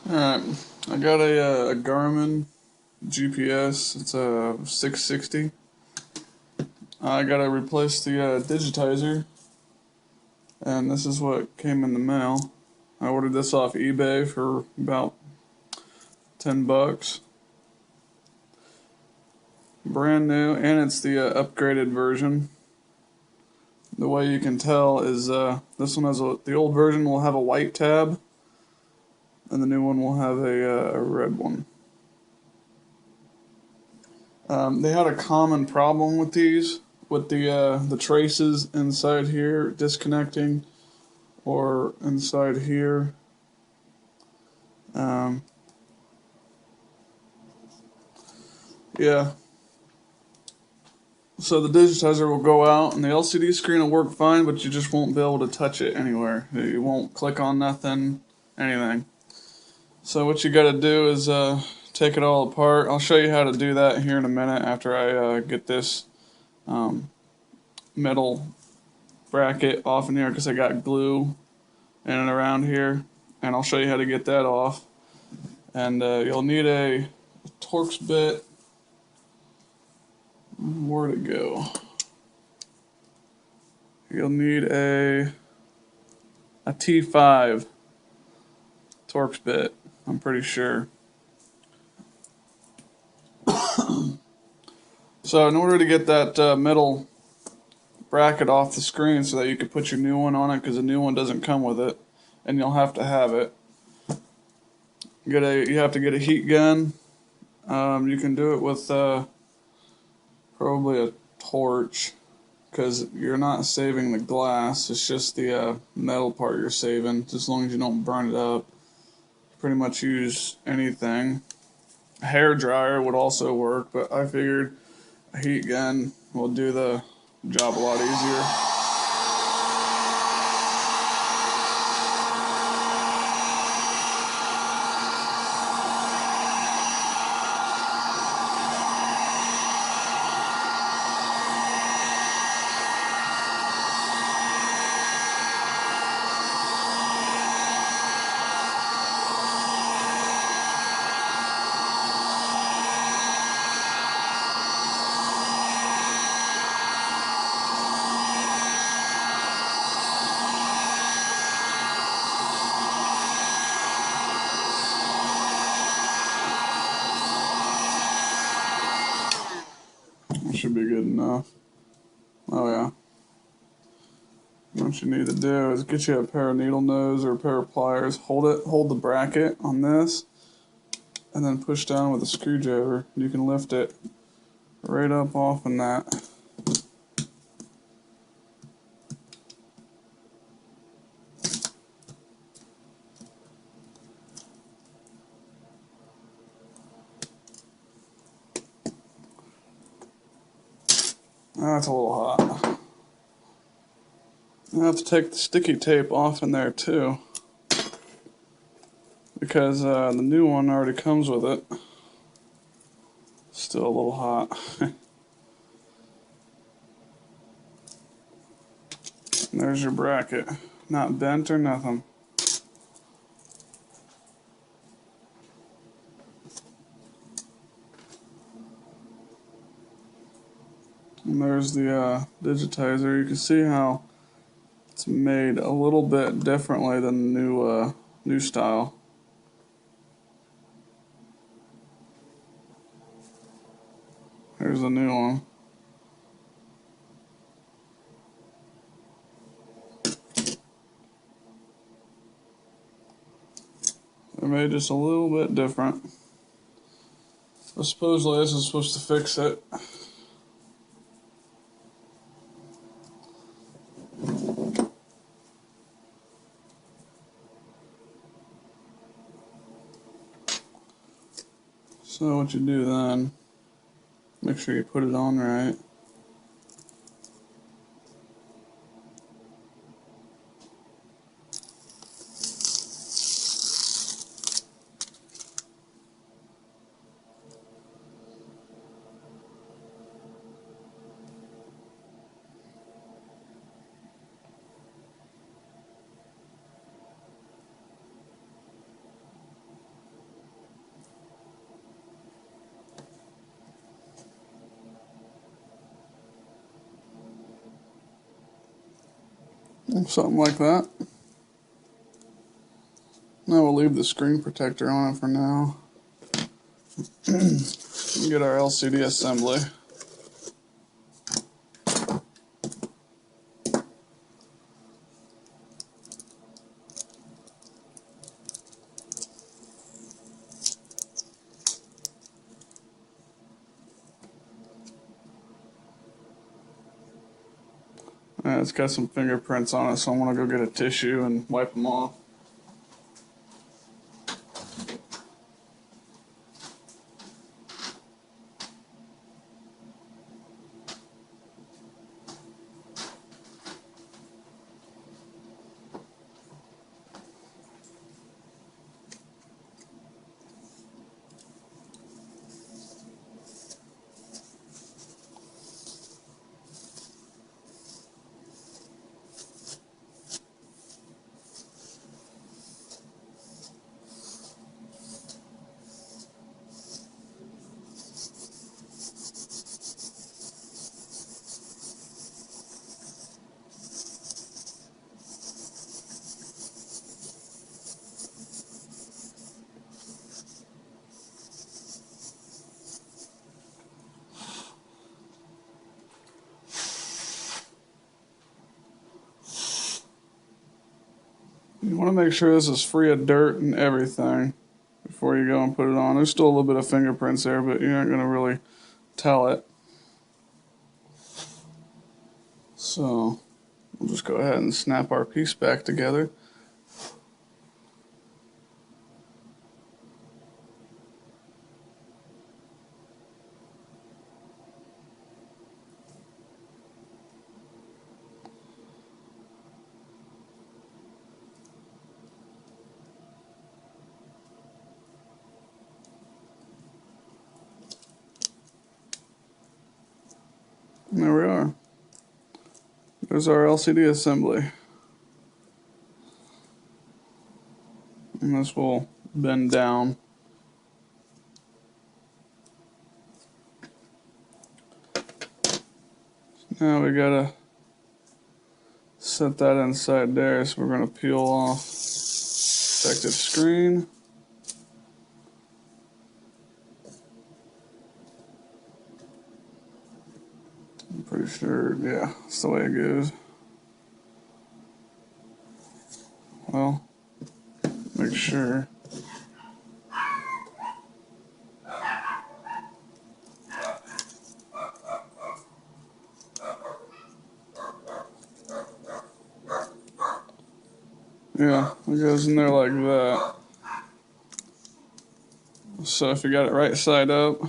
Alright, I got a Garmin GPS. It's a 660. I gotta replace the digitizer, and this is what came in the mail. I ordered this off eBay for about 10 bucks. Brand new, and it's the upgraded version. The way you can tell is this one has the old version will have a white tab, and the new one will have a red one. They had a common problem with these, with the traces inside here disconnecting, or inside here. Um, yeah. So the digitizer will go out, and the LCD screen will work fine, but you just won't be able to touch it anywhere. You won't click on nothing, anything. So what you got to do is take it all apart. I'll show you how to do that here in a minute after I get this metal bracket off in here, because I got glue in and around here, and I'll show you how to get that off. And you'll need a Torx bit. Where'd it go? You'll need a T5 Torx bit, I'm pretty sure. So in order to get that metal bracket off the screen so that you can put your new one on it, because the new one doesn't come with it, and you'll have to have it, you have to get a heat gun. You can do it with probably a torch, because you're not saving the glass, it's just the metal part you're saving, just as long as you don't burn it up. Pretty much use anything. A hair dryer would also work, but I figured a heat gun will do the job a lot easier. That should be good enough. Oh yeah. What you need to do is get you a pair of needle nose or a pair of pliers. Hold the bracket on this, and then push down with a screwdriver. You can lift it right up off in that. That's a little hot. I have to take the sticky tape off in there too, because the new one already comes with it. Still a little hot. And there's your bracket. Not bent or nothing. And there's the digitizer. You can see how it's made a little bit differently than the new style. Here's the new one. They're made just a little bit different. But supposedly this is supposed to fix it. So what you do then, make sure you put it on right. Something like that. Now we'll leave the screen protector on it for now. Get our LCD assembly. It's got some fingerprints on it, so I'm going to go get a tissue and wipe them off. You want to make sure this is free of dirt and everything before you go and put it on. There's still a little bit of fingerprints there, but you're not going to really tell it. So we'll just go ahead and snap our piece back together. And there we are. There's our LCD assembly. And this will bend down. Now we gotta set that inside there, so we're gonna peel off protective screen. I'm pretty sure, yeah, that's the way it goes. Well, make sure. Yeah, it goes in there like that. So if you got it right side up,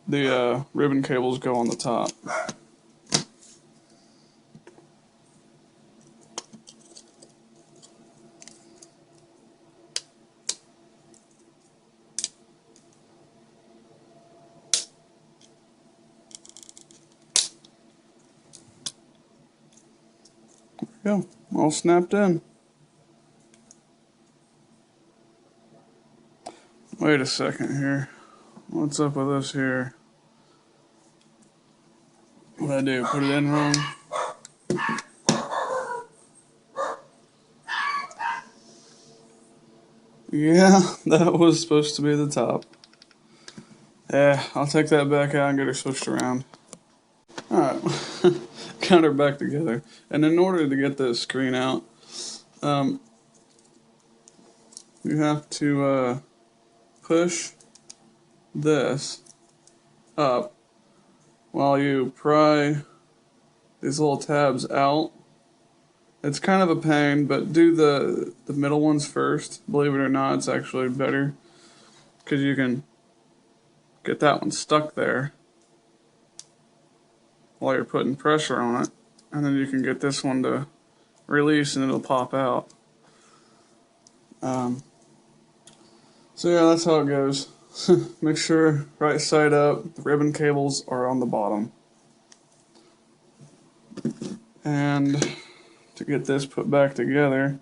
the ribbon cables go on the top. Yeah, all snapped in. Wait a second here. What's up with this here? What'd I do? Put it in wrong? Yeah, that was supposed to be the top. Yeah, I'll take that back out and get her switched around. Alright, got her back together. And in order to get this screen out, you have to push this up while you pry these little tabs out. It's kind of a pain, but do the middle ones first. Believe it or not, it's actually better because you can get that one stuck there while you're putting pressure on it, and then you can get this one to release and it'll pop out. So yeah, that's how it goes. Make sure right side up, the ribbon cables are on the bottom. And to get this put back together,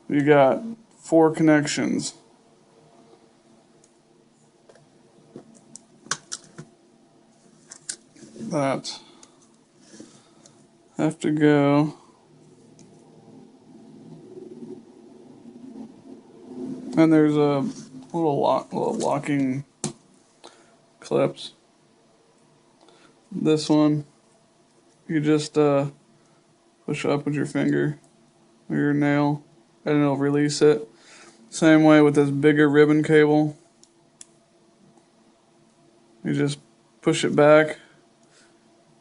you got 4 connections. that have to go. And there's a little locking clips. This one, you just push up with your finger or your nail, and it'll release it. Same way with this bigger ribbon cable. You just push it back.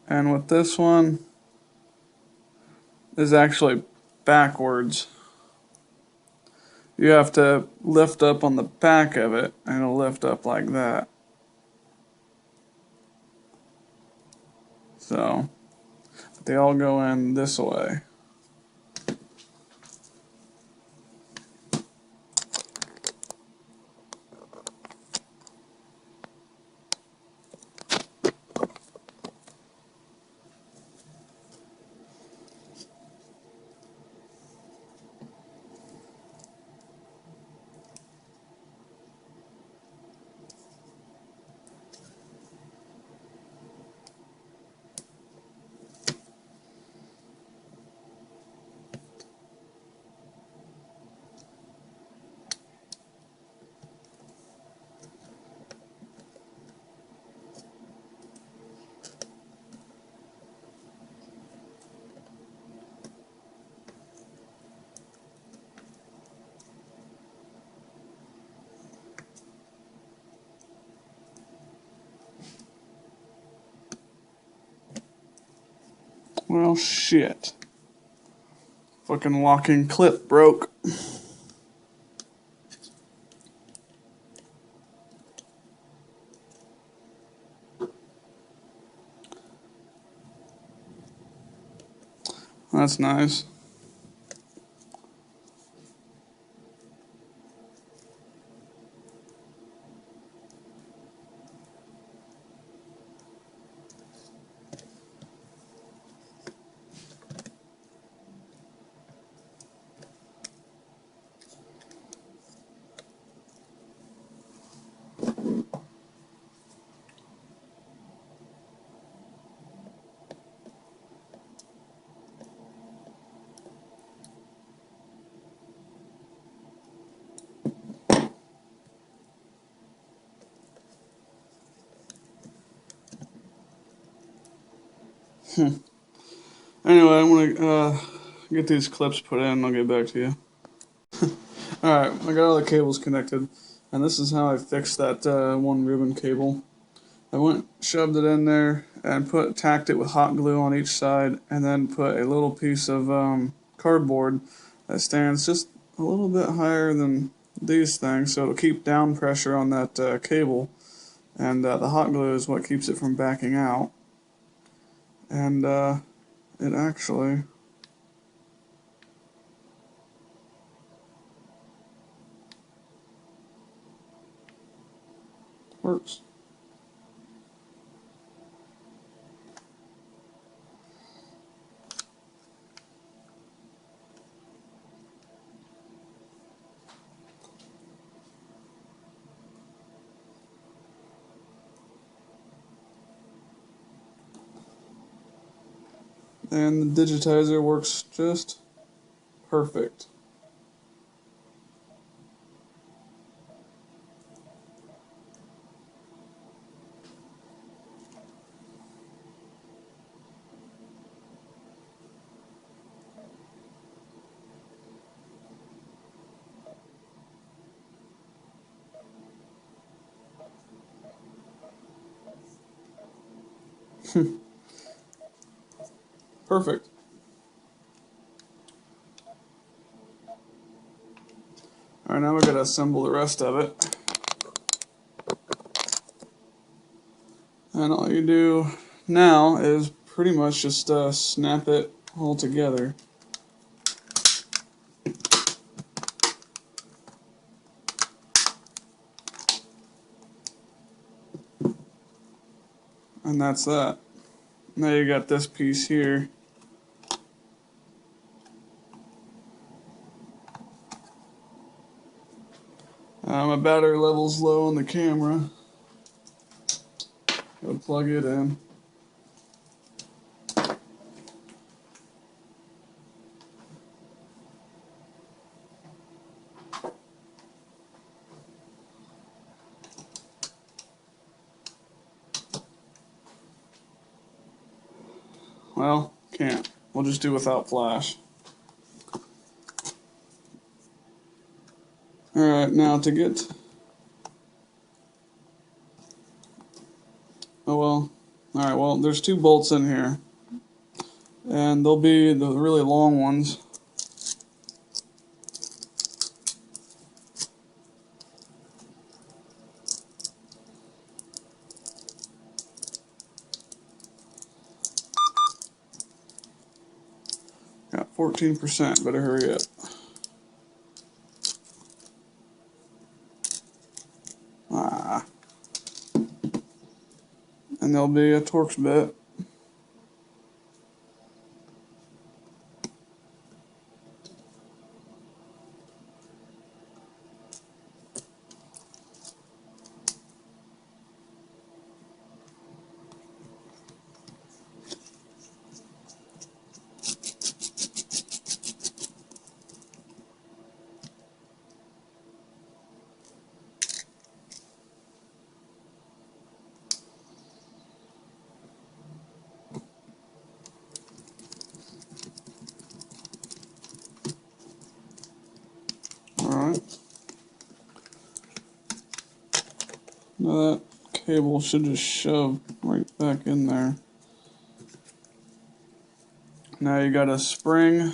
And with this one, is actually backwards. You have to lift up on the back of it, and it'll lift up like that. So, they all go in this way. Well, shit. Fucking locking clip broke. That's nice. Anyway, I'm gonna get these clips put in and I'll get back to you. Alright, I got all the cables connected, and this is how I fixed that one ribbon cable. I shoved it in there, and tacked it with hot glue on each side, and then put a little piece of cardboard that stands just a little bit higher than these things, so it'll keep down pressure on that cable, and the hot glue is what keeps it from backing out. And it actually works. And the digitizer works just perfect. Perfect. Alright, now we gotta assemble the rest of it. And all you do now is pretty much just snap it all together. And that's that. Now you got this piece here. My battery level's low on the camera. Go plug it in. Well, can't. We'll just do without flash. Alright, now to get... Oh well. Alright, well, there's 2 bolts in here. And they'll be the really long ones. Got 14%, better hurry up. Ah. And there'll be a Torx bit. Alright. Now that cable should just shove right back in there. Now you got a spring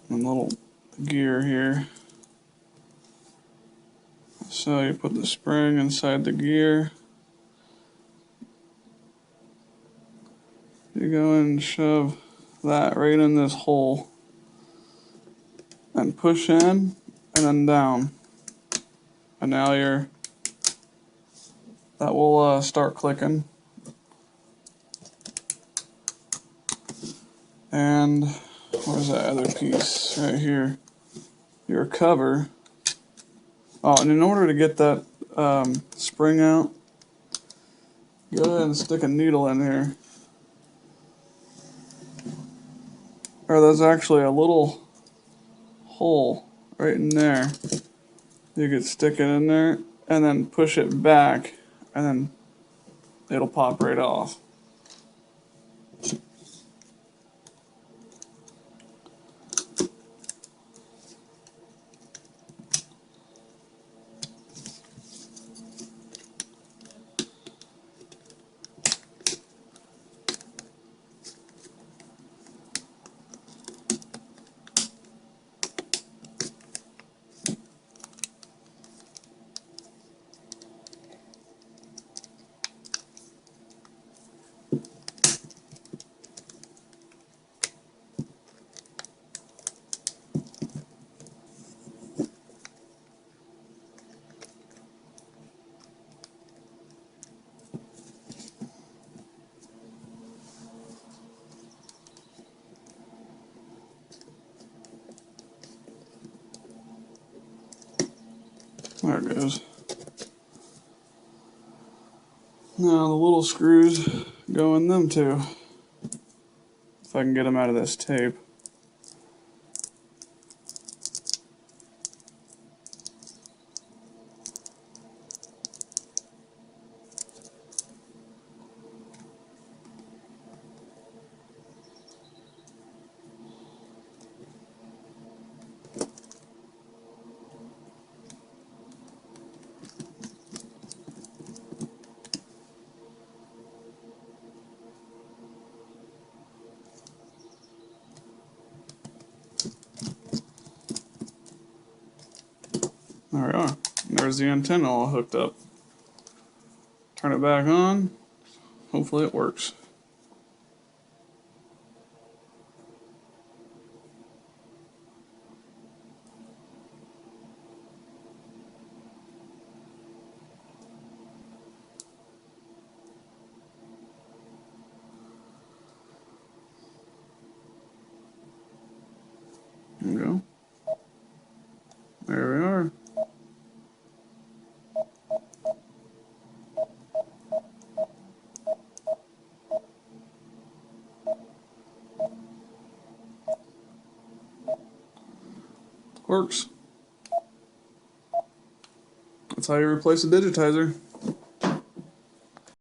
and a little gear here. So you put the spring inside the gear. You go and shove that right in this hole. And push in and then down. And now that will start clicking. And where's that other piece? Right here. Your cover. Oh, and in order to get that spring out, go ahead and stick a needle in here. Or there's actually a little hole right in there. You could stick it in there and then push it back, and then it'll pop right off. There it goes. Now the little screws go in them too. If I can get them out of this tape. There we are. There's the antenna all hooked up. Turn it back on. Hopefully it works. There we go. There we are. Works. That's That's how you replace a digitizer.